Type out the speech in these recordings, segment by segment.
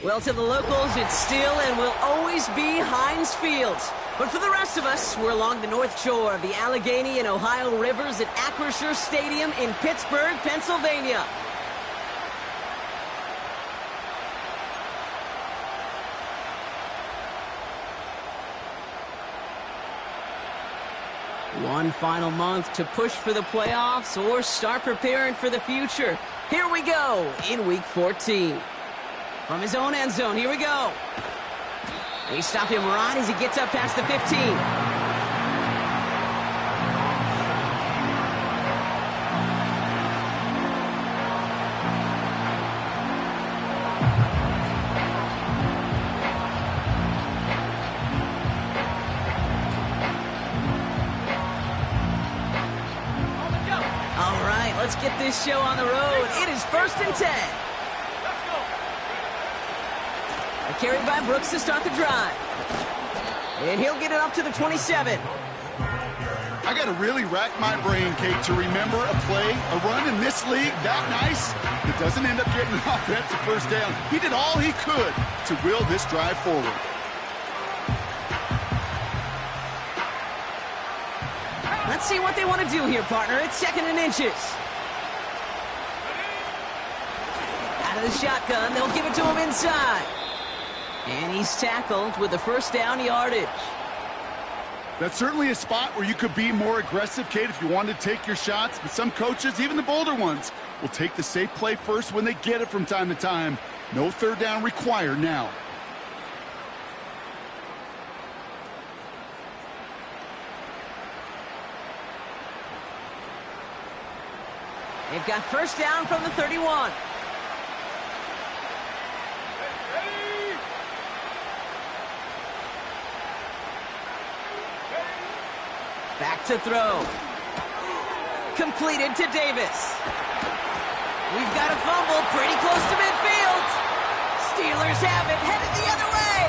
Well, to the locals, it's still and will always be Heinz Field. But for the rest of us, we're along the north shore of the Allegheny and Ohio rivers at Acrisure Stadium in Pittsburgh, Pennsylvania. One final month to push for the playoffs or start preparing for the future. Here we go in Week 14. From his own end zone, here we go. They stop him right as he gets up past the 15. All right, let's get this show on the road. It is 1st and 10. Carried by Brooks to start the drive. And he'll get it up to the 27. I got to really rack my brain, Kate, to remember a play, a run in this league that nice that doesn't end up getting an offensive first down. He did all he could to will this drive forward. Let's see what they want to do here, partner. It's 2nd and inches. Out of the shotgun, they'll give it to him inside. And he's tackled with the first down yardage. That's certainly a spot where you could be more aggressive, Kate, if you wanted to take your shots. But some coaches, even the bolder ones, will take the safe play first when they get it from time to time. No 3rd down required now. They've got first down from the 31. Back to throw. Completed to Davis. We've got a fumble pretty close to midfield. Steelers have it, headed the other way.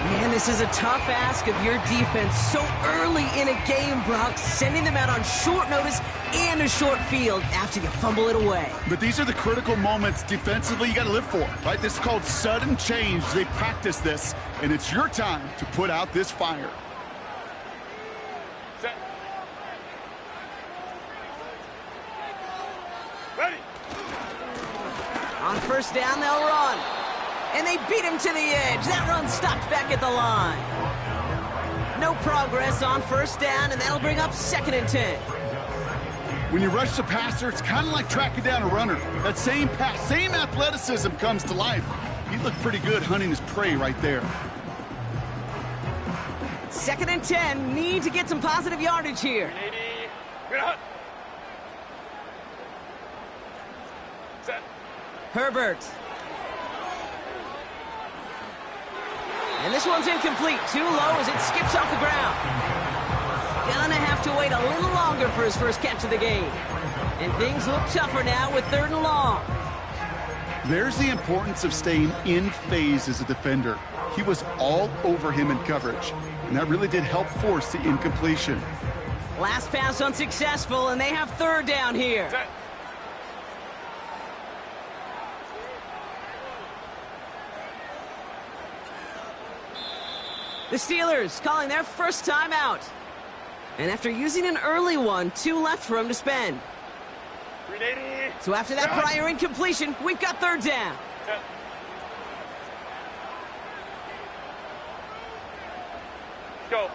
Man, this is a tough ask of your defense so early in a game, Brock, sending them out on short notice and a short field after you fumble it away. But these are the critical moments defensively you got to live for, right? This is called sudden change. They practice this, and it's your time to put out this fire. On first down, they'll run. And they beat him to the edge. That run stopped back at the line. No progress on first down, and that'll bring up 2nd and 10. When you rush the passer, it's kind of like tracking down a runner. That same pass, same athleticism comes to life. He looked pretty good hunting his prey right there. 2nd and 10. Need to get some positive yardage here. Herbert. And this one's incomplete. Too low as it skips off the ground. Gonna have to wait a little longer for his first catch of the game. And things look tougher now with 3rd and long. There's the importance of staying in phase as a defender. He was all over him in coverage, and that really did help force the incompletion. Last pass unsuccessful, and they have 3rd down here. The Steelers calling their first time out. And after using an early one, 2 left for him to spend. So after that prior incompletion, we've got 3rd down. Go.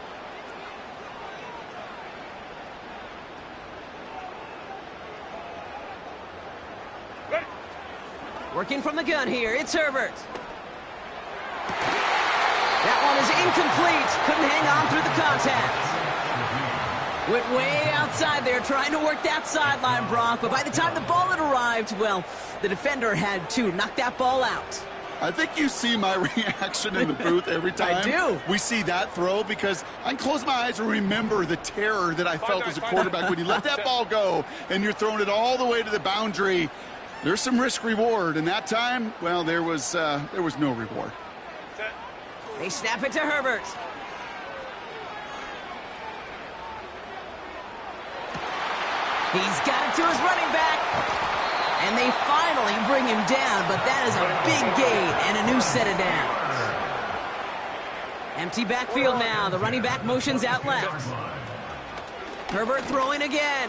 Working from the gun here, it's Herbert. That one is incomplete. Couldn't hang on through the contact. Went way outside there trying to work that sideline, Brock. But by the time the ball had arrived, well, the defender had to knock that ball out. I think you see my reaction in the booth every time I do. we see that throw, because I can close my eyes and remember the terror that I felt as a quarterback when you let that ball go and you're throwing it all the way to the boundary. There's some risk-reward, and that time, well, there was no reward. They snap it to Herbert. He's got it to his running back. And they finally bring him down, but that is a big gain and a new set of downs. Empty backfield now. The running back motions out left. Herbert throwing again.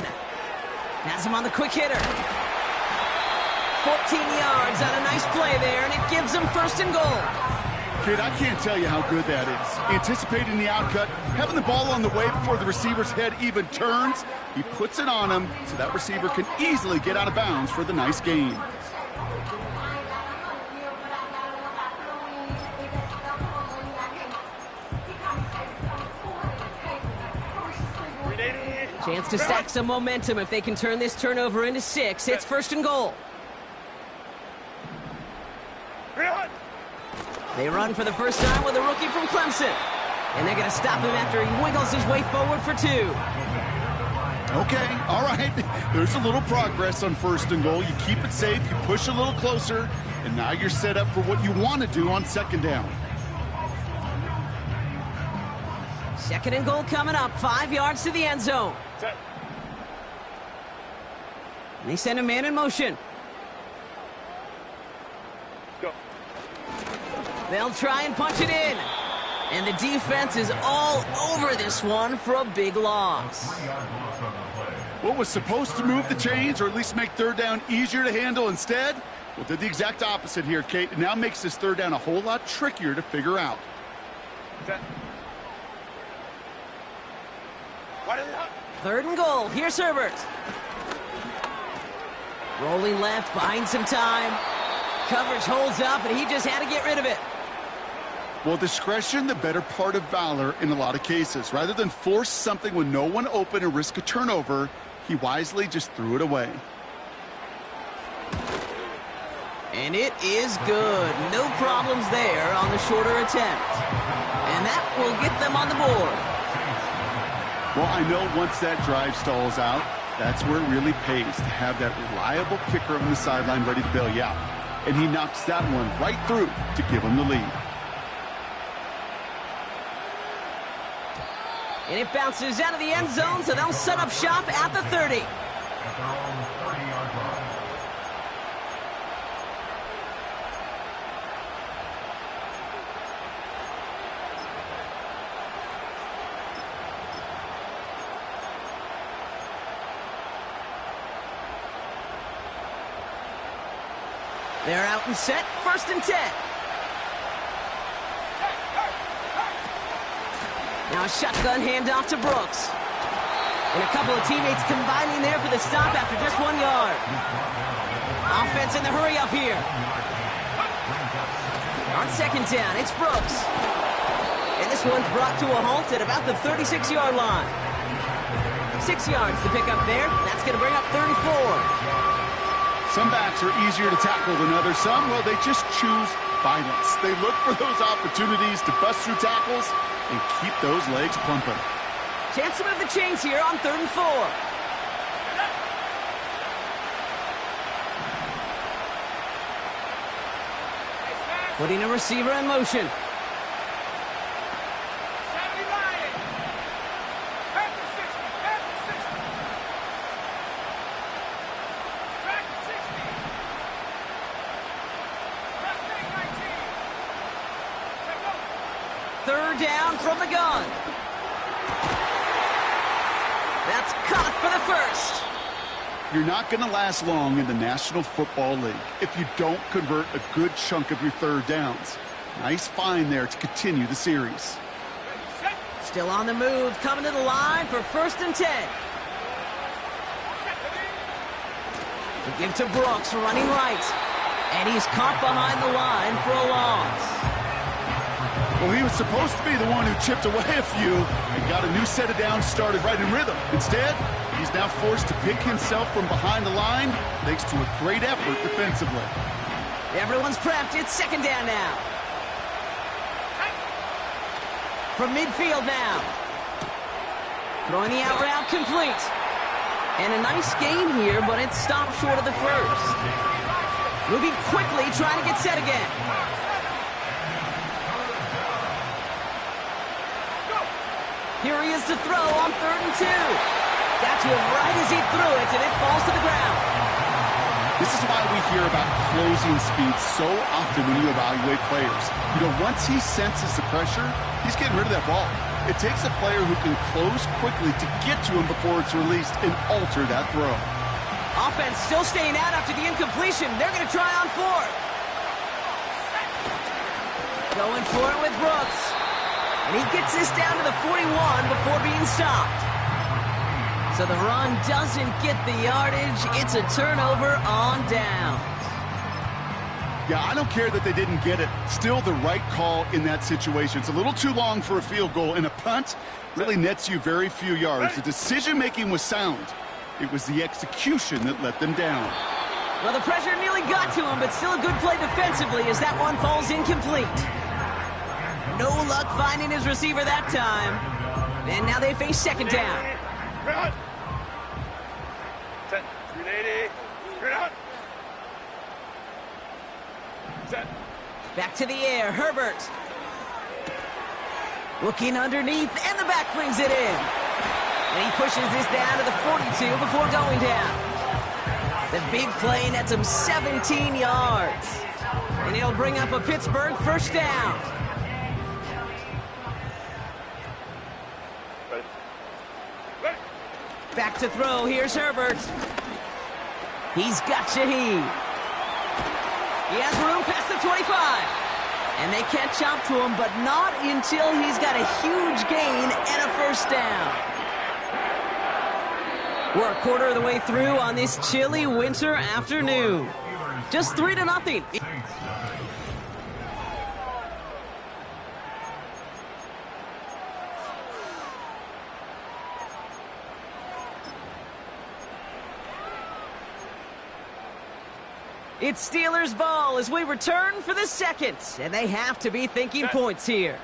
Has him on the quick hitter. 14 yards on a nice play there, and it gives him 1st and goal. Kid, I can't tell you how good that is. Anticipating the outcut, having the ball on the way before the receiver's head even turns, he puts it on him so that receiver can easily get out of bounds for the nice gain. Chance to stack some momentum if they can turn this turnover into 6. It's 1st and goal. They run for the first time with a rookie from Clemson. And they're going to stop him after he wiggles his way forward for 2. Okay, all right. There's a little progress on 1st and goal. You keep it safe, you push a little closer, and now you're set up for what you want to do on 2nd down. 2nd and goal coming up. 5 yards to the end zone. And they send a man in motion. Go. They'll try and punch it in. And the defense is all over this one for a big loss. What was supposed to move the chains or at least make 3rd down easier to handle instead? Well, did the exact opposite here, Kate. It now makes this 3rd down a whole lot trickier to figure out. Set. 3rd and goal. Here's Herbert. Rolling left, buying some time. Coverage holds up, and he just had to get rid of it. Well, discretion, the better part of valor in a lot of cases. Rather than force something with no one open and risk a turnover, he wisely just threw it away. And it is good. No problems there on the shorter attempt. And that will get them on the board. Well, I know once that drive stalls out, that's where it really pays to have that reliable kicker on the sideline ready to bail you out. And he knocks that one right through to give him the lead. And it bounces out of the end zone, so they'll set up shop at the 30. They're out and set. 1st and 10. Now a shotgun handoff to Brooks. And a couple of teammates combining there for the stop after just 1 yard. Offense in the hurry up here. On 2nd down, it's Brooks. And this one's brought to a halt at about the 36-yard line. 6 yards to pick up there. That's going to bring up 34. Some backs are easier to tackle than others. Some, well, they just choose violence. They look for those opportunities to bust through tackles and keep those legs pumping. Chance to move the chains here on 3rd and 4. Putting a receiver in motion. Down from the gun. That's caught for the 1st. You're not going to last long in the National Football League if you don't convert a good chunk of your 3rd downs. Nice find there to continue the series. Still on the move, coming to the line for 1st and 10. We give to Brooks, running right. And he's caught behind the line for a loss. Well, he was supposed to be the one who chipped away a few and got a new set of downs started right in rhythm. Instead, he's now forced to pick himself from behind the line thanks to a great effort defensively. Everyone's prepped. It's 2nd down now. From midfield now. Throwing the out route complete. And a nice gain here, but it stopped short of the 1st. Moving quickly, trying to get set again. Here he is to throw on 3rd and 2. Got to him right as he threw it, and it falls to the ground. This is why we hear about closing speed so often when you evaluate players. You know, once he senses the pressure, he's getting rid of that ball. It takes a player who can close quickly to get to him before it's released and alter that throw. Offense still staying out after the incompletion. They're going to try on fourth. Going for it with Brooks. And he gets this down to the 41 before being stopped. So the run doesn't get the yardage. It's a turnover on downs. Yeah, I don't care that they didn't get it. Still the right call in that situation. It's a little too long for a field goal, and a punt really nets you very few yards. The decision-making was sound. It was the execution that let them down. Well, the pressure nearly got to him, but still a good play defensively as that one falls incomplete. No luck finding his receiver that time. And now they face second down. Set. 380. Straight out. Set. Back to the air, Herbert. Looking underneath, and the back brings it in. And he pushes this down to the 42 before going down. The big play nets him 17 yards. And it'll bring up a Pittsburgh first down. Back to throw, here's Herbert. He's got Shaheed. He has room past the 25. And they catch up to him, but not until he's got a huge gain and a first down. We're a quarter of the way through on this chilly winter afternoon. Just 3-0. It's Steelers ball as we return for the second, and they have to be thinking points here.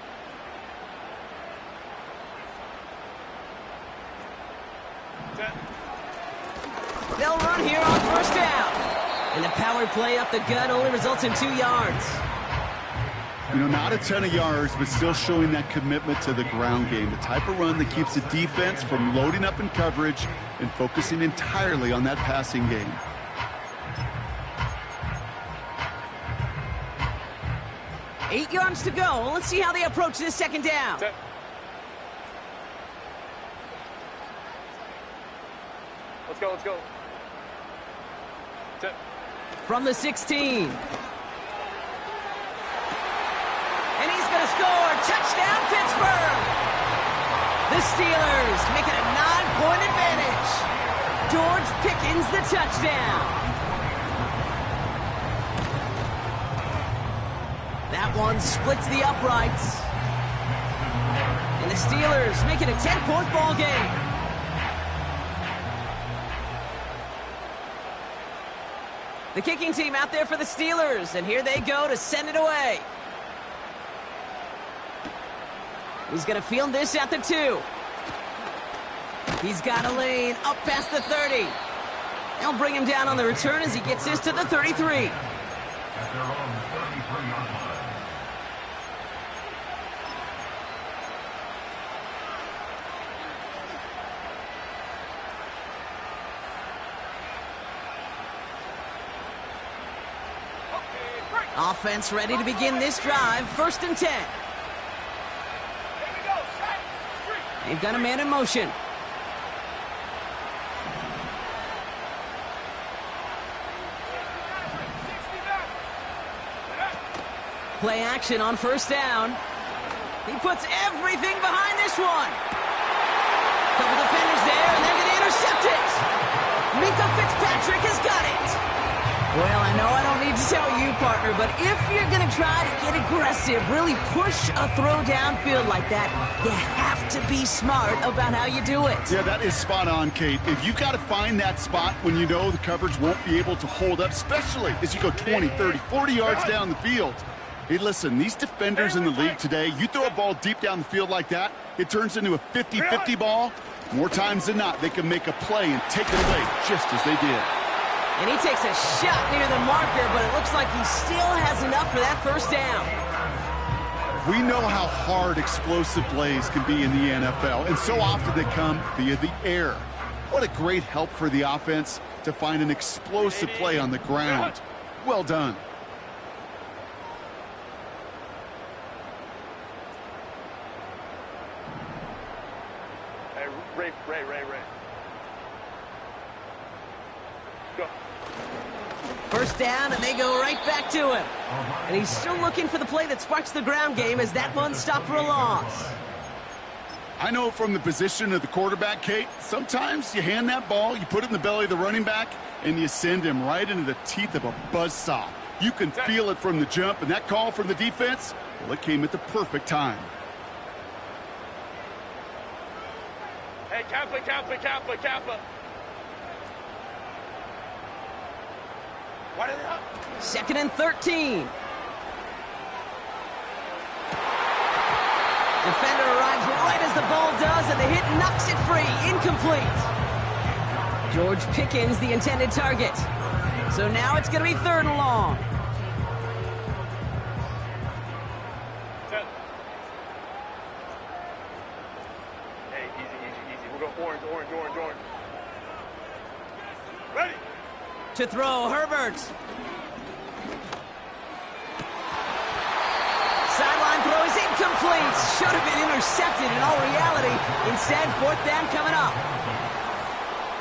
They'll run here on first down. And the power play up the gut only results in 2 yards. You know, not a ton of yards, but still showing that commitment to the ground game. The type of run that keeps the defense from loading up in coverage and focusing entirely on that passing game. Eight yards to go. Let's see how they approach this second down. Set. Let's go, let's go. Set. From the 16. And he's going to score. Touchdown, Pittsburgh. The Steelers make it a 9-point advantage. George Pickens the touchdown. That one splits the uprights. And the Steelers make it a 10-point ball game. The kicking team out there for the Steelers, and here they go to send it away. He's going to field this at the 2. He's got a lane up past the 30. They'll bring him down on the return as he gets this to the 33. Offense ready to begin this drive. 1st and 10. They've got a man in motion. Play action on first down. He puts everything behind this one. Couple defenders there, and they're going to intercept it. Minka Fitzpatrick has got it. Well, I know I don't need to tell you, partner, but if you're going to try to get aggressive, really push a throw downfield like that, you have to be smart about how you do it. Yeah, that is spot on, Kate. If you've got to find that spot when you know the coverage won't be able to hold up, especially as you go 20, 30, 40 yards down the field. Hey, listen, these defenders in the league today, you throw a ball deep down the field like that, it turns into a 50-50 ball. More times than not, they can make a play and take it away just as they did. And he takes a shot near the marker, but it looks like he still has enough for that first down. We know how hard explosive plays can be in the NFL, and so often they come via the air. What a great help for the offense. to find an explosive play on the ground. Well done. Hey, Ray. Go. First down, and they go right back to him. And he's still looking for the play that sparks the ground game as that one stopped for a loss. I know from the position of the quarterback, Kate, sometimes you hand that ball, you put it in the belly of the running back, and you send him right into the teeth of a buzzsaw. You can feel it from the jump, and that call from the defense, well, it came at the perfect time. Hey, Kappa. Why did they up? 2nd and 13. Defender arrives right as the ball does, and the hit knocks it free. Incomplete. George Pickens, the intended target. So now it's going to be 3rd and long. Set. Hey, easy. We'll go orange. Ready. To throw, Herbert. Sideline throw is incomplete. Should have been intercepted in all reality. Instead, 4th down coming up.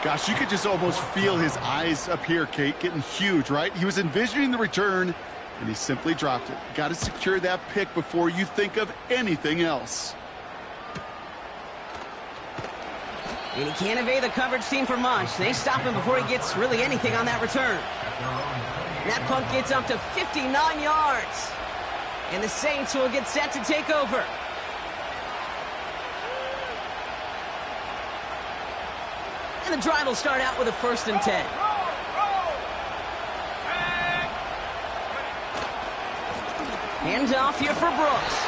Gosh, you could just almost feel his eyes up here, Kate, getting huge, right? He was envisioning the return, and he simply dropped it. Got to secure that pick before you think of anything else. And he can't evade the coverage team for much. They stop him before he gets really anything on that return. That punt gets up to 59 yards. And the Saints will get set to take over. And the drive will start out with a 1st and 10. Hand off here for Brooks.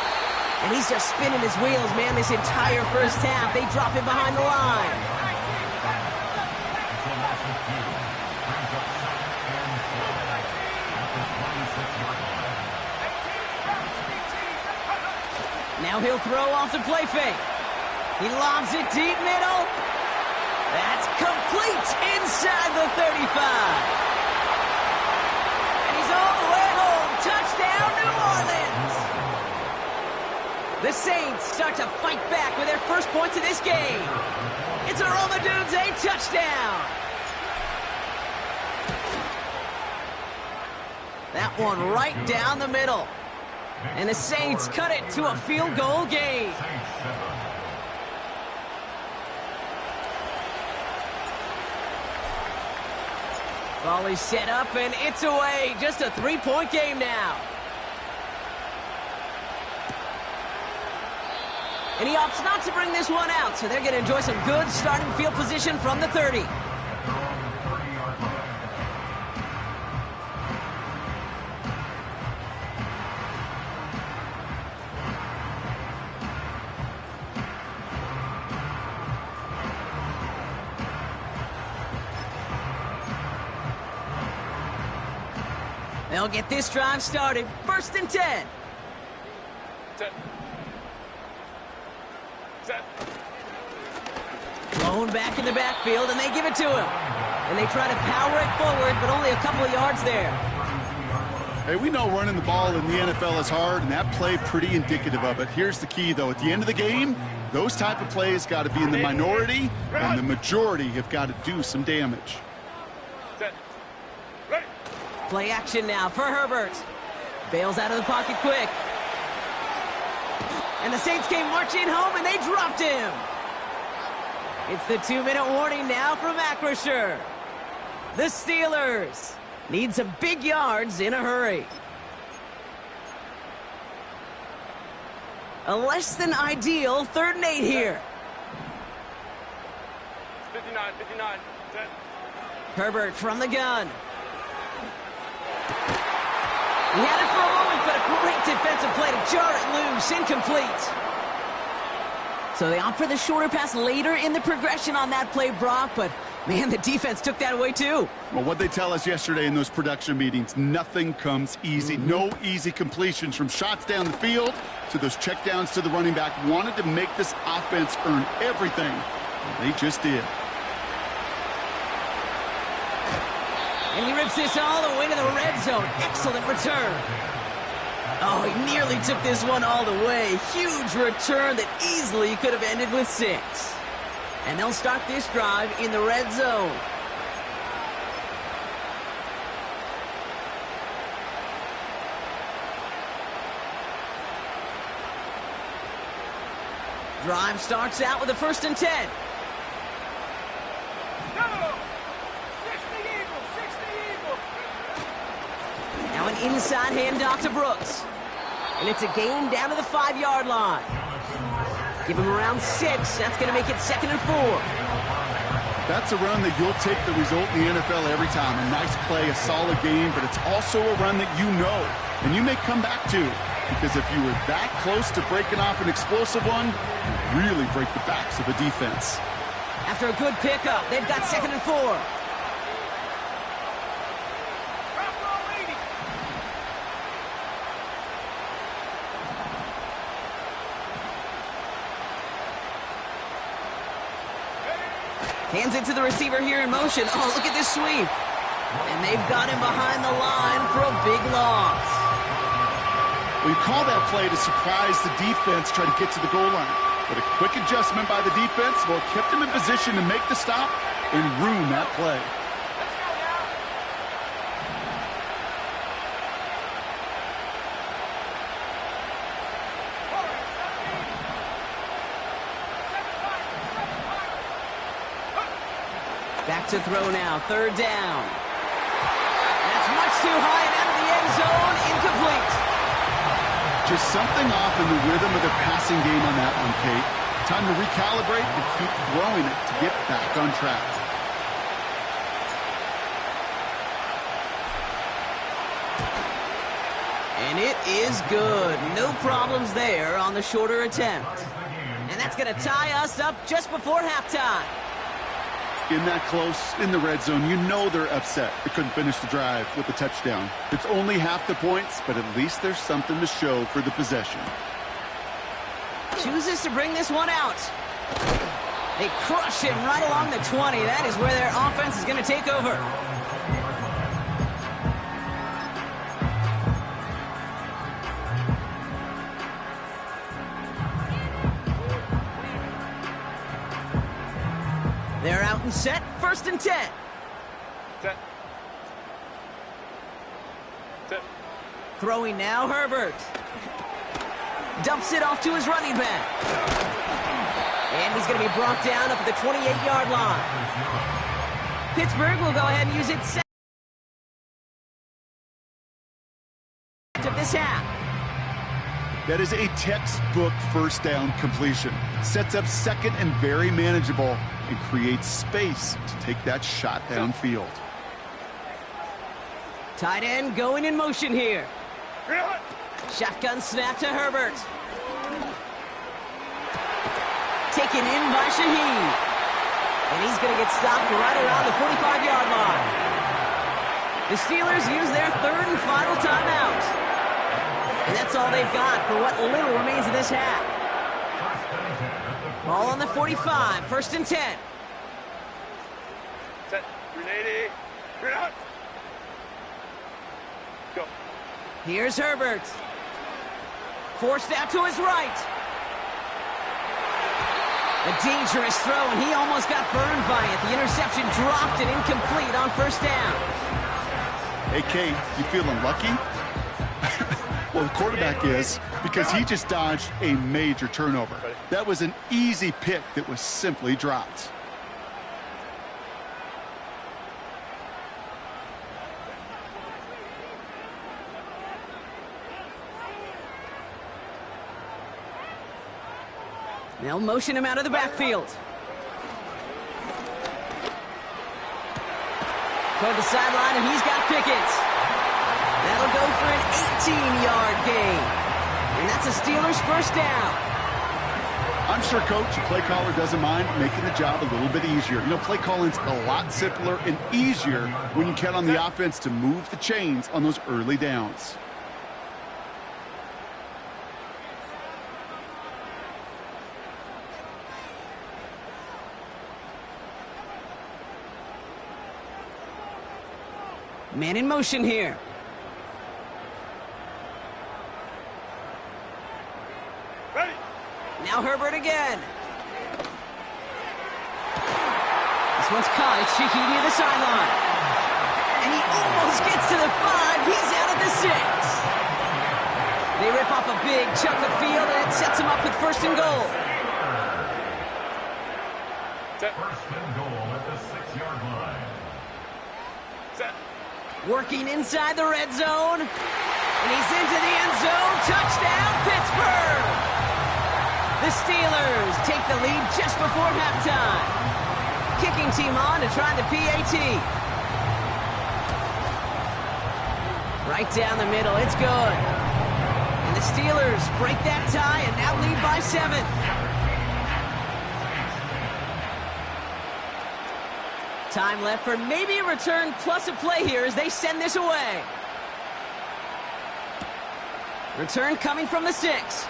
And he's just spinning his wheels, man, this entire first half. They drop him behind the line. Now he'll throw off the play fake. He lobs it deep middle. That's complete inside the 35. And he's all the way home. Touchdown, New Orleans. The Saints start to fight back with their first points of this game. It's a Romadudes, a touchdown. That one right down the middle. And the Saints cut it to a field goal game. Volley set up, and it's away. Just a 3-point game now. And he opts not to bring this one out, so they're going to enjoy some good starting field position from the 30. They'll get this drive started. 1st and 10. Set. Thrown back in the backfield, and they give it to him. And they try to power it forward, but only a couple of yards there. Hey, we know running the ball in the NFL is hard, and that play pretty indicative of it. Here's the key, though. At the end of the game, those type of plays got to be in the minority, and the majority have got to do some damage. Set. Ready. Play action now for Herbert. Bails out of the pocket quick. And the Saints came marching home, and they dropped him. It's the 2-minute warning now from Acrisure. The Steelers need some big yards in a hurry. A less than ideal 3rd and 8 here. 59. Set. Herbert from the gun. He had it for a moment, but a great defensive play to jar it loose. Incomplete. So they opt for the shorter pass later in the progression on that play, Brock, but man, the defense took that away too. Well, what they tell us yesterday in those production meetings, nothing comes easy. No easy completions, from shots down the field to those checkdowns to the running back. Wanted to make this offense earn everything. They just did. And he rips this all the way to the red zone. Excellent return. Oh, he nearly took this one all the way. Huge return that easily could have ended with 6. And they'll start this drive in the red zone. Drive starts out with a 1st and 10. Now an inside handoff to Brooks. And it's a gain down to the 5-yard line. Give him around 6. That's going to make it 2nd and 4. That's a run that you'll take the result in the NFL every time. A nice play, a solid game, but it's also a run that you know and you may come back to. Because if you were that close to breaking off an explosive one, you really break the backs of the defense. After a good pickup, they've got 2nd and 4. Hands it to the receiver here in motion. Oh, look at this sweep. And they've got him behind the line for a big loss. We call that play to surprise the defense, try to get to the goal line. But a quick adjustment by the defense, well, kept him in position to make the stop and ruin that play. Back to throw now, 3rd down. That's much too high and out of the end zone, incomplete. Just something off in the rhythm of the passing game on that one, Kate. Time to recalibrate and keep throwing it to get back on track. And it is good. No problems there on the shorter attempt. And that's going to tie us up just before halftime. In that close, in the red zone, you know they're upset. They couldn't finish the drive with the touchdown. It's only half the points, but at least there's something to show for the possession. Chooses to bring this one out. They crush him right along the 20. That is where their offense is going to take over. They're out and set. 1st and 10. Set. Set. Throwing now, Herbert. Dumps it off to his running back. And he's going to be brought down up at the 28-yard line. Pittsburgh will go ahead and use it second of this half. That is a textbook 1st down completion. Sets up 2nd and very manageable and creates space to take that shot downfield. Tight end going in motion here. Shotgun snap to Herbert. Taken in by Shaheed. And he's going to get stopped right around the 45-yard line. The Steelers use their 3rd and final timeout. And that's all they've got for what little remains of this half. Ball on the 45, 1st and 10. Set. 380. Green out. Go. Here's Herbert. Forced out to his right. A dangerous throw, and he almost got burned by it. The interception dropped and incomplete on 1st down. Hey, Kate, you feeling lucky? Well, the quarterback is, because he just dodged a major turnover. That was an easy pick that was simply dropped. They'll motion him out of the backfield. Toward the sideline, and he's got Pickens. That'll go for an 18-yard gain. And that's a Steelers 1st down. I'm sure, Coach, the play caller doesn't mind making the job a little bit easier. You know, play calling's a lot simpler and easier when you count on the offense to move the chains on those early downs. Man in motion here. Ready. Now Herbert again. This one's caught. It's cheeky near the sideline. And he almost gets to the 5. He's out at the 6. They rip off a big chunk of field, and it sets him up with 1st and goal. Set. 1st and goal at the 6-yard line. Set. Working inside the red zone. And he's into the end zone. Touchdown, Pittsburgh! The Steelers take the lead just before halftime. Kicking team on to try the PAT. Right down the middle, it's good. And the Steelers break that tie and now lead by 7. Time left for maybe a return plus a play here as they send this away. Return coming from the 6.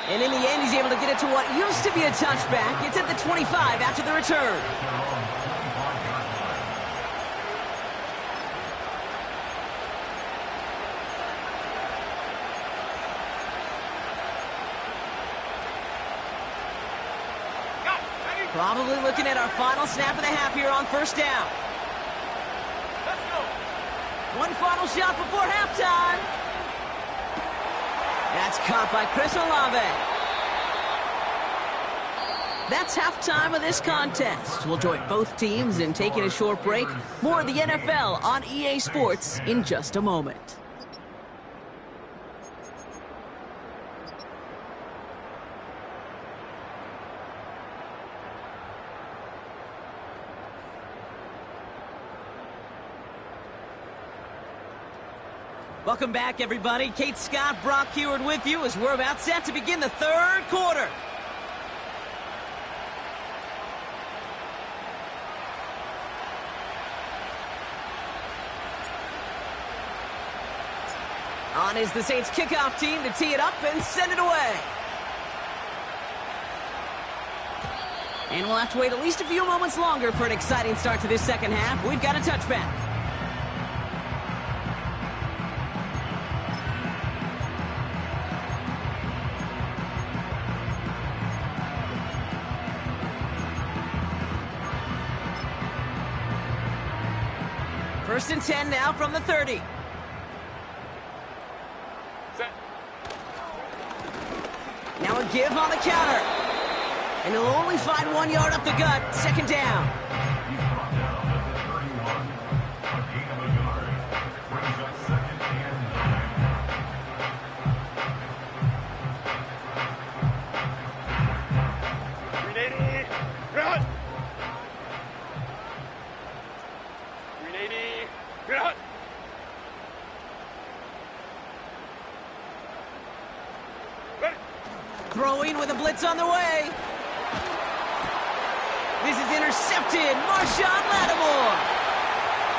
And in the end, he's able to get it to what used to be a touchback. It's at the 25 after the return. Probably looking at our final snap of the half here on 1st down. Let's go. One final shot before halftime. That's caught by Chris Olave. That's halftime of this contest. We'll join both teams in taking a short break. More of the NFL on EA Sports in just a moment. Welcome back, everybody. Kate Scott, Brock Heward with you as we're about set to begin the 3rd quarter. On is the Saints kickoff team to tee it up and send it away. And we'll have to wait at least a few moments longer for an exciting start to this 2nd half. We've got a touchback. First and 10 now from the 30. Set. Now a give on the counter. And he'll only find 1 yard up the gut. 2nd down. He's brought down at the 31. A gain of a yard. Brings up 2nd and 9. Ready. Run. 380. Run. Ready. Throwing with a blitz on the way. This is intercepted. Marshawn Lattimore.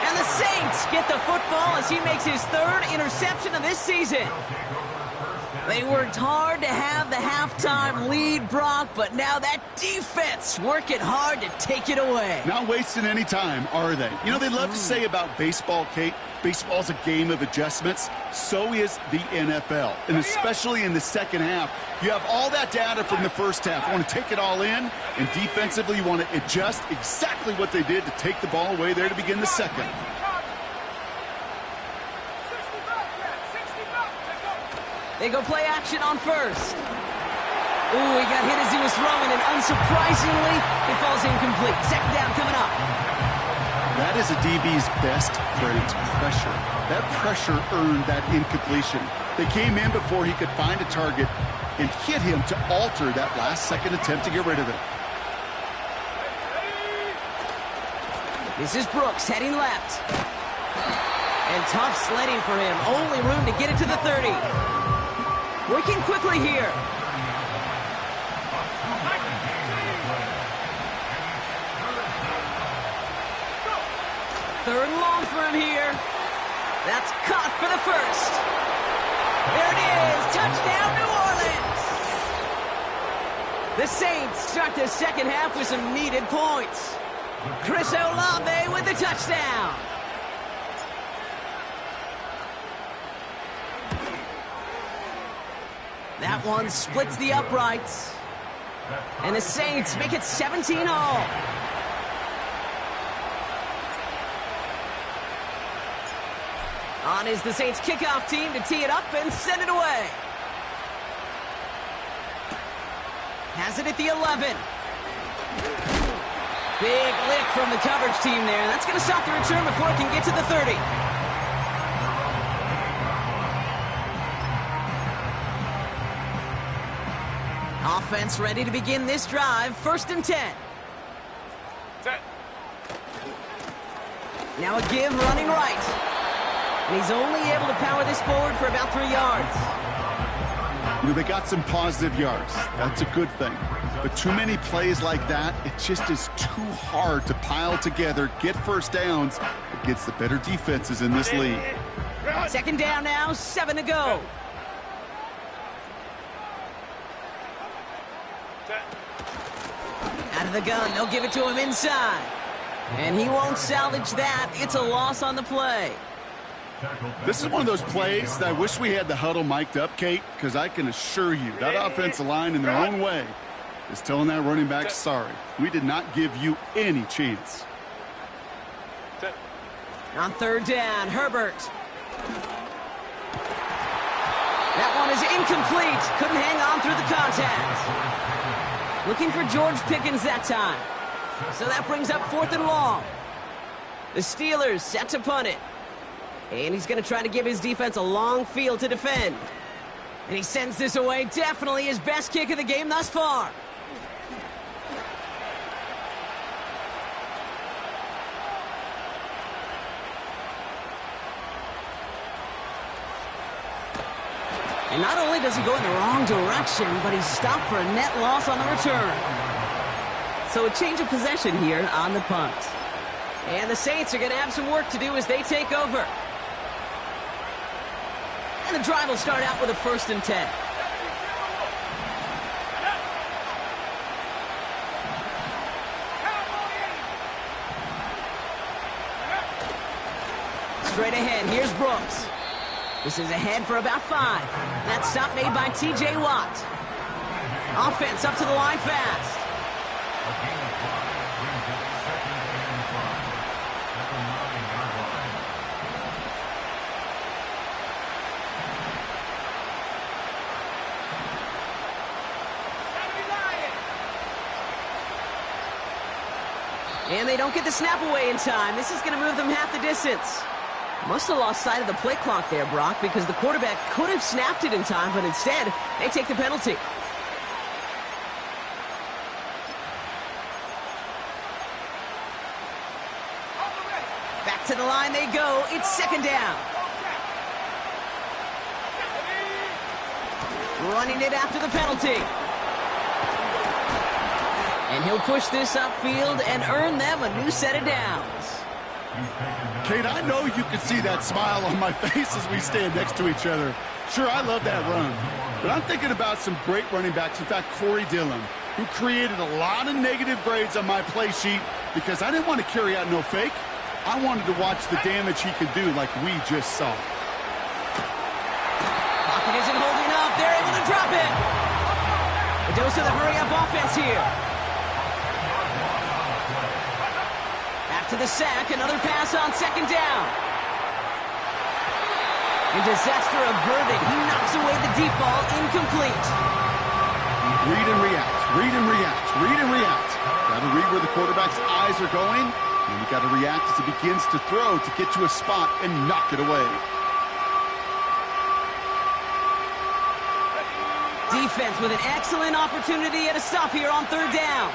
And the Saints get the football as he makes his 3rd interception of this season. They worked hard to have the halftime lead, Brock, but now that defense working hard to take it away. Not wasting any time, are they? You know, they love to say about baseball, Kate, baseball's a game of adjustments. So is the NFL, and especially in the 2nd half. You have all that data from the 1st half. You want to take it all in, and defensively you want to adjust exactly what they did to take the ball away there to begin the 2nd. They go play action on 1st. Ooh, he got hit as he was throwing, and unsurprisingly, it falls incomplete. 2nd down coming up. That is a DB's best friend, pressure. That pressure earned that incompletion. They came in before he could find a target and hit him to alter that last-second attempt to get rid of it. This is Brooks heading left. And tough sledding for him. Only room to get it to the 30. Working quickly here. 3rd and long for him here. That's caught for the 1st. There it is. Touchdown, New Orleans. The Saints start the 2nd half with some needed points. Chris Olave with the touchdown. That one splits the uprights. And the Saints make it 17 all. On is the Saints kickoff team to tee it up and send it away. Has it at the 11. Big lick from the coverage team there. That's going to stop the return before it can get to the 30. Offense ready to begin this drive. 1st and 10. Set. Now a give running right. And he's only able to power this forward for about 3 yards. You know, they got some positive yards. That's a good thing. But too many plays like that, it just is too hard to pile together, get first downs against the better defenses in this league. 2nd down now, 7 to go. Set. Out of the gun, they'll give it to him inside. And he won't salvage that. It's a loss on the play. This is one of those plays that I wish we had the huddle mic'd up, Kate, because I can assure you that offensive line in their own way is telling that running back, sorry, we did not give you any chance. Set. On 3rd down, Herbert. That one is incomplete. Couldn't hang on through the contact. Looking for George Pickens that time. So that brings up 4th and long. The Steelers set to punt it. And he's going to try to give his defense a long field to defend. And he sends this away. Definitely his best kick of the game thus far. And not only does he go in the wrong direction, but he's stopped for a net loss on the return. So a change of possession here on the punt. And the Saints are going to have some work to do as they take over. And the drive will start out with a 1st and 10. Straight ahead, here's Brooks. This is ahead for about 5. That stop made by T.J. Watt. Offense up to the line fast. And they don't get the snap away in time. This is going to move them half the distance. Must have lost sight of the play clock there, Brock, because the quarterback could have snapped it in time, but instead, they take the penalty. Back to the line they go. It's 2nd down. Running it after the penalty. And he'll push this upfield and earn them a new set of downs. Kate, I know you can see that smile on my face as we stand next to each other. Sure, I love that run. But I'm thinking about some great running backs. In fact, Corey Dillon, who created a lot of negative grades on my play sheet because I didn't want to carry out no fake. I wanted to watch the damage he could do like we just saw. Pocket isn't holding up. They're able to drop it. A dose of the hurry-up offense here. After the sack, another pass on 2nd down. And disaster averted. He knocks away the deep ball, incomplete. Read and react, read and react, read and react. Got to read where the quarterback's eyes are going, and you got to react as he begins to throw to get to a spot and knock it away. Defense with an excellent opportunity at a stop here on 3rd down.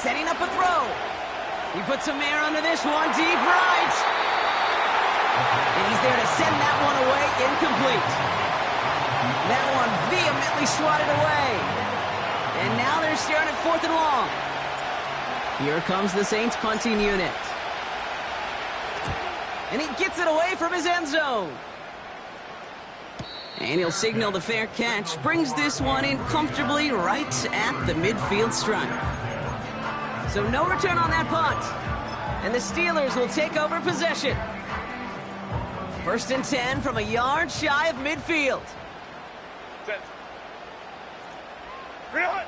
Setting up a throw. He puts some air under this one, deep right. And he's there to send that one away, incomplete. That one vehemently swatted away. And now they're staring at 4th and long. Here comes the Saints punting unit. And he gets it away from his end zone. And he'll signal the fair catch. Brings this one in comfortably right at the midfield stripe. So no return on that punt. And the Steelers will take over possession. First and 10 from a yard shy of midfield. Set. Reel it.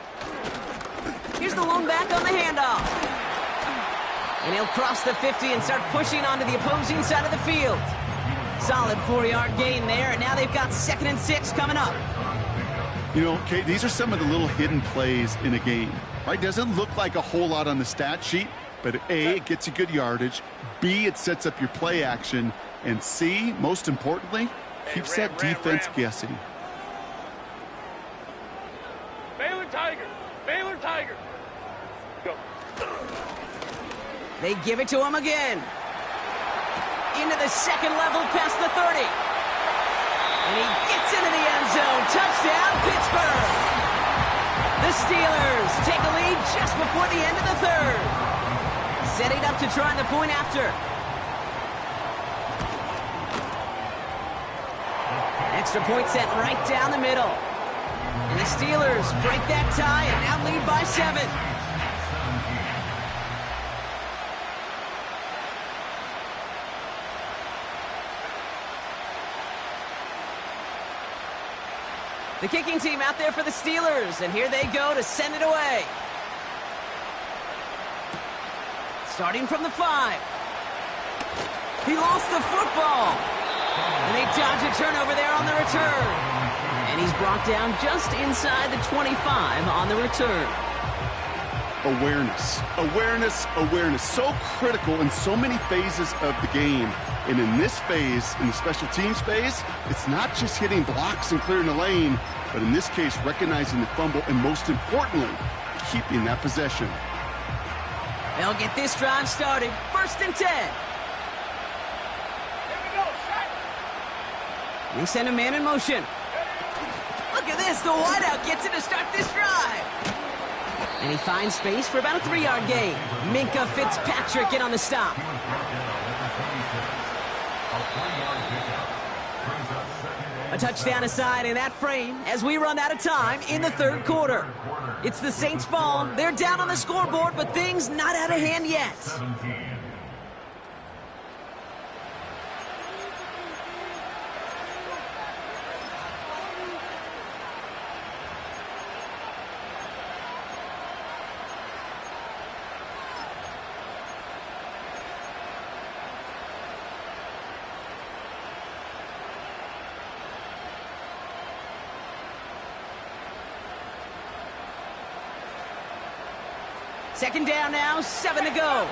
Here's the lone back on the handoff. And he'll cross the 50 and start pushing onto the opposing side of the field. Solid 4-yard gain there, and now they've got 2nd and 6 coming up. You know, Kate, these are some of the little hidden plays in a game, right? Doesn't look like a whole lot on the stat sheet, but A, it gets you good yardage. B, it sets up your play action. And C, most importantly, keeps that defense guessing. Baylor Tiger. Baylor Tiger. Go. They give it to him again. Into the second level past the 30. And he gets into the end zone. Touchdown, Pittsburgh. The Steelers take a lead just before the end of the third. Setting up to try the point after. Extra point set right down the middle. And the Steelers break that tie and now lead by 7. The kicking team out there for the Steelers, and here they go to send it away. Starting from the 5. He lost the football. And they dodge a turnover there on the return. And he's brought down just inside the 25 on the return. Awareness, awareness, awareness. So critical in so many phases of the game. And in this phase, in the special teams phase, it's not just hitting blocks and clearing the lane, but in this case, recognizing the fumble and most importantly, keeping that possession. They'll get this drive started. 1st and 10. They send a man in motion. Look at this. The wideout gets it to start this drive. And he finds space for about a 3-yard gain. Minkah Fitzpatrick in on the stop. A touchdown aside in that frame as we run out of time in the third quarter. It's the Saints' ball. They're down on the scoreboard, but things not out of hand yet. Second down now, 7 to go.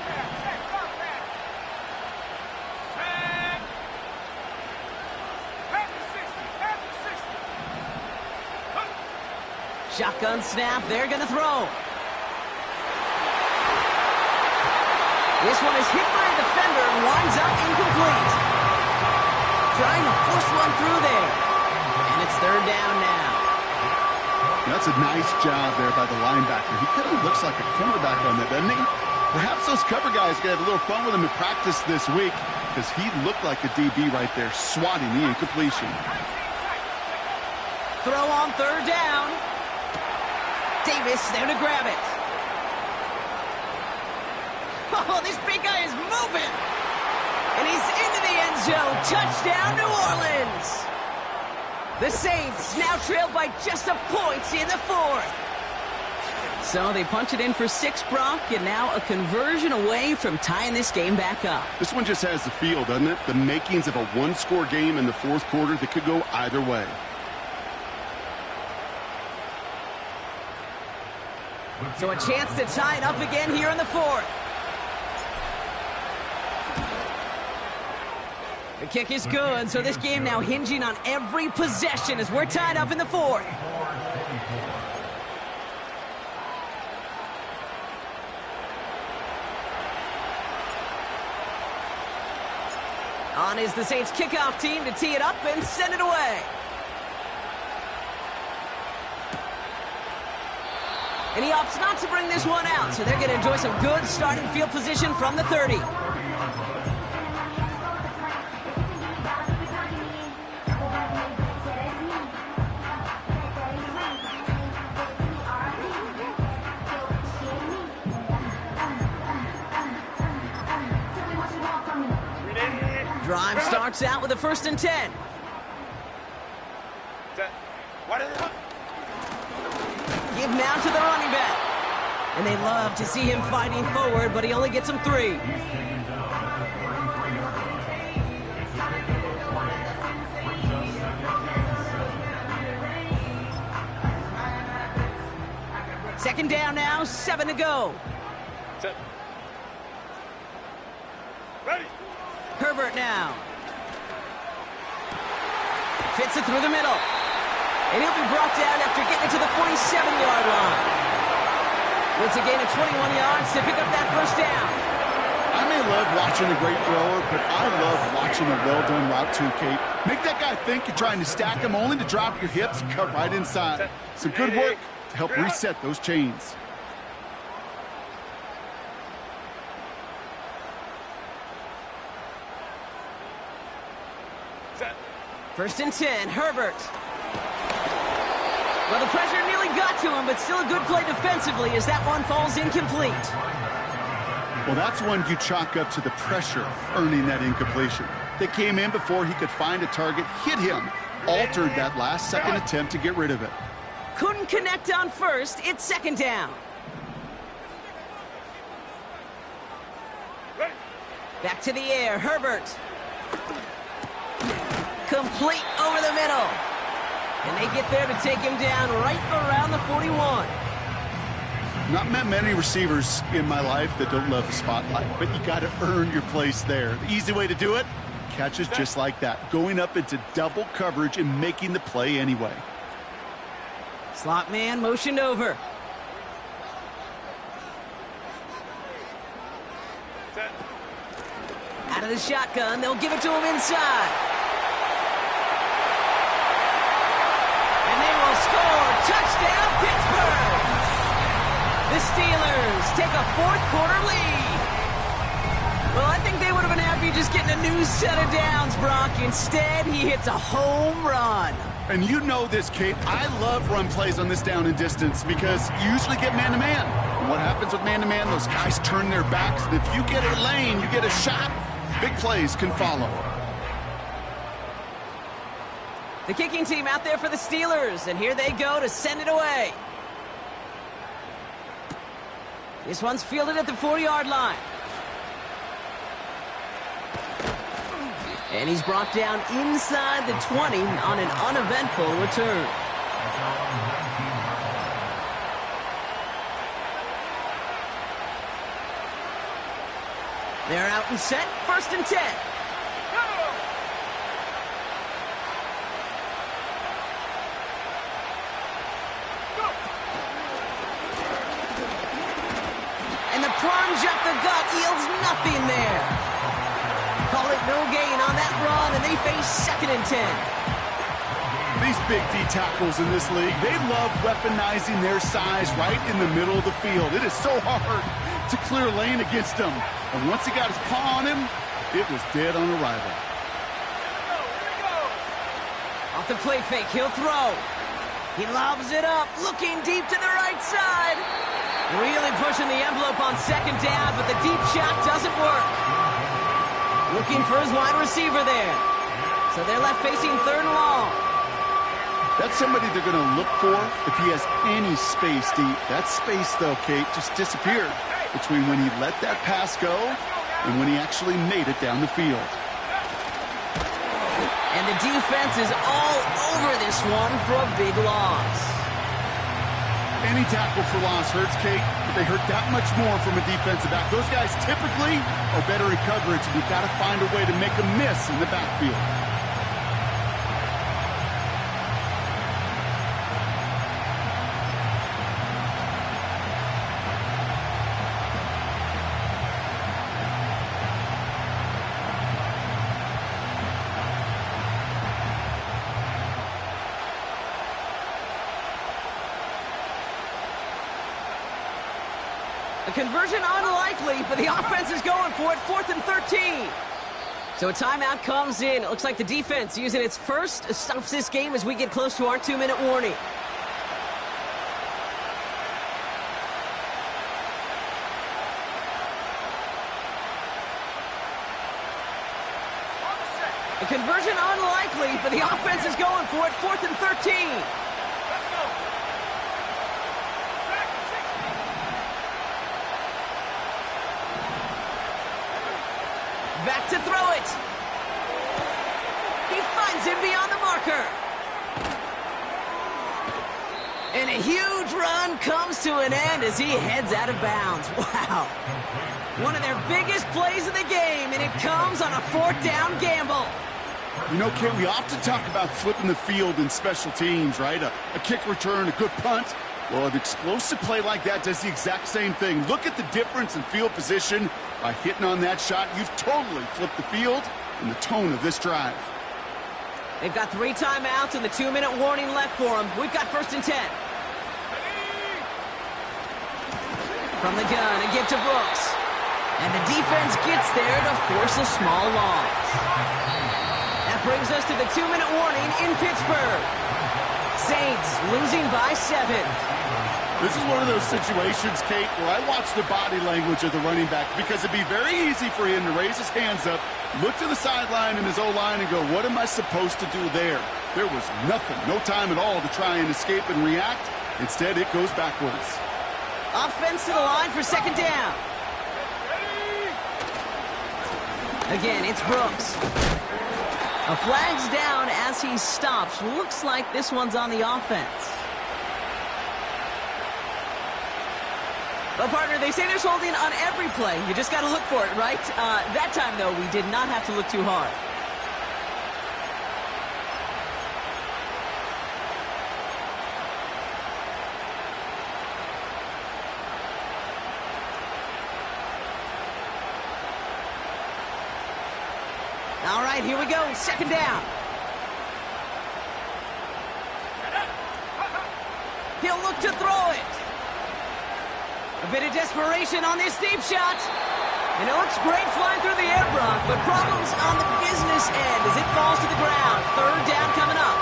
Shotgun snap, they're going to throw. This one is hit by a defender and winds up incomplete. Trying to force one through there. And it's 3rd down now. That's a nice job there by the linebacker. He kind of looks like a cornerback on that, doesn't he? Perhaps those cover guys are going to have a little fun with him in practice this week because he looked like a DB right there, swatting the incompletion. Throw on 3rd down. Davis there to grab it. Oh, this big guy is moving. And he's into the end zone. Touchdown, New Orleans. The Saints now trailed by just a point in the 4th. So they punch it in for 6, Brock, and now a conversion away from tying this game back up. This one just has the feel, doesn't it? The makings of a one-score game in the 4th quarter that could go either way. So a chance to tie it up again here in the 4th. The kick is good, so this game now hinging on every possession as we're tied up in the 4th. On is the Saints kickoff team to tee it up and send it away. And he opts not to bring this one out, so they're going to enjoy some good starting field position from the 30. Drive starts out with a 1st and 10. Set. What is it? Give now to the running back. And they love to see him fighting forward, but he only gets them 3. Second down now, 7 to go. Set. Ready. Herbert now. Fits it through the middle. And he'll be brought down after getting it to the 47-yard line. It's a gain of 21 yards to pick up that 1st down. I may love watching a great thrower, but I love watching a well-done route too, Kate. Make that guy think you're trying to stack him only to drop your hips and cut right inside. Some good work to help reset those chains. Set. 1st and 10, Herbert. Well, the pressure nearly got to him, but still a good play defensively as that one falls incomplete. Well, that's one you chalk up to the pressure earning that incompletion. They came in before he could find a target, hit him, altered that last second attempt to get rid of it. Couldn't connect on 1st. It's 2nd down. Ready. Back to the air, Herbert. Complete over the middle. And they get there to take him down right around the 41. Not met many receivers in my life that don't love the spotlight, but you got to earn your place there. The easy way to do it, catches just like that, going up into double coverage and making the play anyway. Slot man motioned over. Set. Out of the shotgun, they'll give it to him inside. And they will score. Touchdown, Pittsburgh! The Steelers take a 4th quarter lead. Well, I think they would have been happy just getting a new set of downs, Brock. Instead, he hits a home run. And you know this, Kate. I love run plays on this down and distance because you usually get man-to-man. And what happens with man-to-man? Those guys turn their backs, and if you get a lane, you get a shot, big plays can follow. The kicking team out there for the Steelers, and here they go to send it away. This one's fielded at the 40-yard line. And he's brought down inside the 20 on an uneventful return. They're out and set, 1st and 10. And the plunge up the gut yields nothing there. Call it no gain on that run, and they face 2nd and 10. These big D tackles in this league, they love weaponizing their size right in the middle of the field. It is so hard to clear lane against them. And once he got his paw on him, it was dead on arrival. Off the play fake, he'll throw. He lobs it up, looking deep to the right side. Really pushing the envelope on 2nd down, but the deep shot doesn't work. Looking for his wide receiver there. So they're left facing 3rd and long. That's somebody they're going to look for if he has any space deep. That space, though, Kate, just disappeared between when he let that pass go and when he actually made it down the field. And the defense is all over this one for a big loss. Any tackle for loss hurts, Kate, but they hurt that much more from a defensive back. Those guys typically are better in coverage, and you've got to find a way to make a miss in the backfield. A conversion unlikely, but the offense is going for it. 4th and 13. So a timeout comes in. It looks like the defense using its first stops this game as we get close to our 2-minute warning. A conversion unlikely, but the offense is going for it. 4th and 13. Let's go. Back to 60. Back to throw it. He finds him beyond the marker. And a huge run comes to an end as he heads out of bounds. Wow. One of their biggest plays of the game, and it comes on a 4th down gamble. You know, Kate, we often talk about flipping the field in special teams, right? A kick return, a good punt. Well, an explosive play like that does the exact same thing. Look at the difference in field position. By hitting on that shot, you've totally flipped the field and the tone of this drive. They've got 3 timeouts and the 2-minute warning left for them. We've got 1st and 10. From the gun, a give to Brooks. And the defense gets there to force a small loss. That brings us to the 2-minute warning in Pittsburgh. Saints losing by 7. This is one of those situations, Kate, where I watch the body language of the running back because it'd be very easy for him to raise his hands up, look to the sideline in his O-line and go, what am I supposed to do there? There was nothing, no time at all to try and escape and react. Instead, it goes backwards. Offense to the line for 2nd down. Again, it's Brooks. A flag's down as he stops. Looks like this one's on the offense. Well, partner, they say there's holding on every play. You just got to look for it, right? That time, though, we did not have to look too hard. All right, here we go. 2nd down. He'll look to throw it. A bit of desperation on this deep shot. And it looks great flying through the air, Brock, but problems on the business end as it falls to the ground. 3rd down coming up.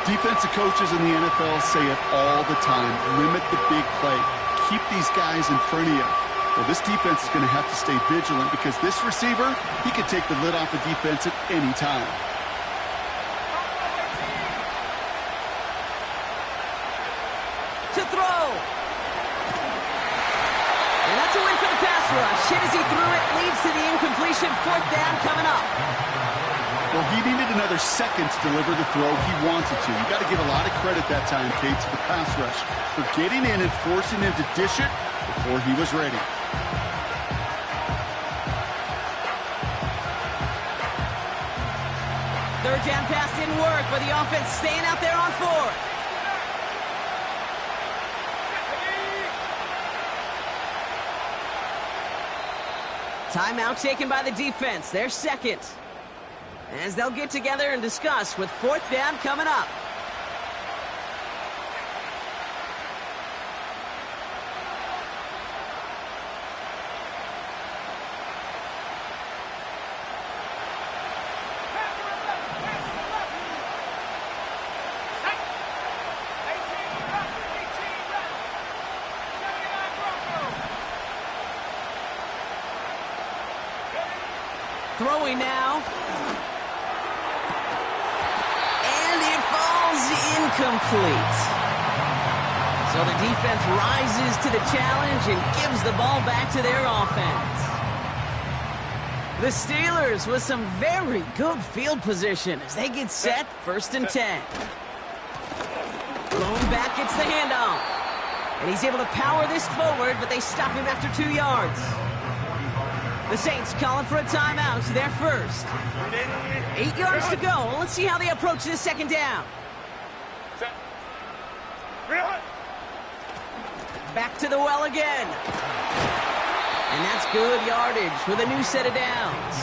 Defensive coaches in the NFL say it all the time. Limit the big play. Keep these guys in front of you. Well, this defense is going to have to stay vigilant because this receiver, he could take the lid off the defense at any time. To throw. And that's a win for the pass rush. Hit as he threw it, leads to the incompletion. 4th down coming up. Well, he needed another second to deliver the throw he wanted to. You got to give a lot of credit that time, Kate, to the pass rush for getting in and forcing him to dish it before he was ready. Third down pass didn't work, but the offense staying out there on 4th. Timeout taken by the defense. Their 2nd. As they'll get together and discuss with 4th down coming up. Throwing now. And it falls incomplete. So the defense rises to the challenge and gives the ball back to their offense. The Steelers with some very good field position as they get set. 1st and 10. Going back, gets the handoff. And he's able to power this forward, but they stop him after 2 yards. The Saints calling for a timeout. Their 1st. 8 yards to go. Let's see how they approach this 2nd down. Back to the well again. And that's good yardage with a new set of downs.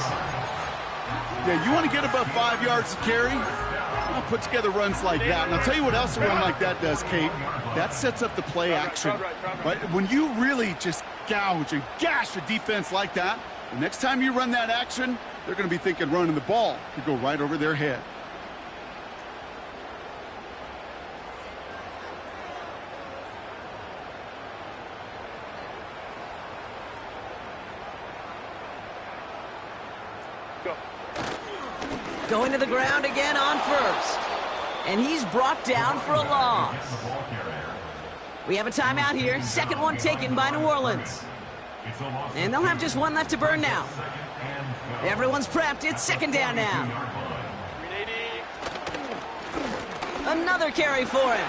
Yeah, you want to get above 5 yards to carry? Well, put together runs like that. And I'll tell you what else a run like that does, Kate. That sets up the play action. Right? When you really just gouge and gash a defense like that, the next time you run that action, they're going to be thinking running the ball could go right over their head. Go. Going to the ground again on first. And he's brought down for a loss. We have a timeout here. Second one taken by New Orleans. And they'll have just one left to burn now. Everyone's prepped. It's second down now. Another carry for him.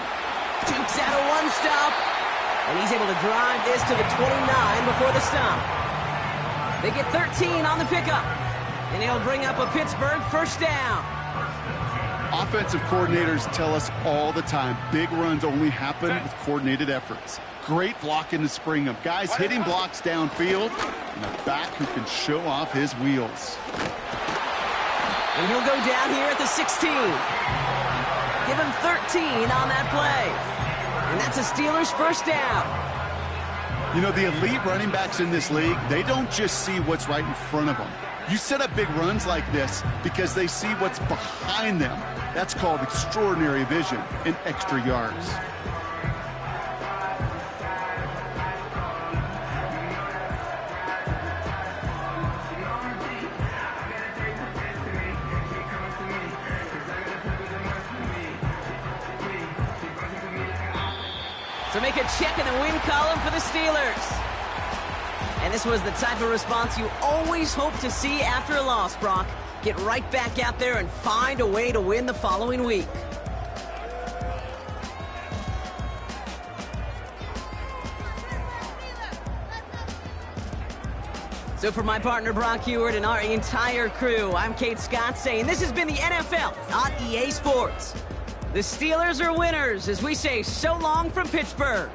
Dukes out a one stop. And he's able to drive this to the 29 before the stop. They get 13 on the pickup. And he'll bring up a Pittsburgh first down. Offensive coordinators tell us all the time, big runs only happen with coordinated efforts. Great blocking to spring them. Guys hitting blocks downfield, and a back who can show off his wheels. And he'll go down here at the 16. Give him 13 on that play. And that's a Steelers first down. You know, the elite running backs in this league, they don't just see what's right in front of them. You set up big runs like this because they see what's behind them. That's called extraordinary vision and extra yards. So make a check in the win column for the Steelers. And this was the type of response you always hope to see after a loss, Brock. Get right back out there and find a way to win the following week. So for my partner Brock Heward and our entire crew, I'm Kate Scott saying this has been the NFL on EA Sports. The Steelers are winners as we say so long from Pittsburgh.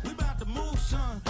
We about to move, son.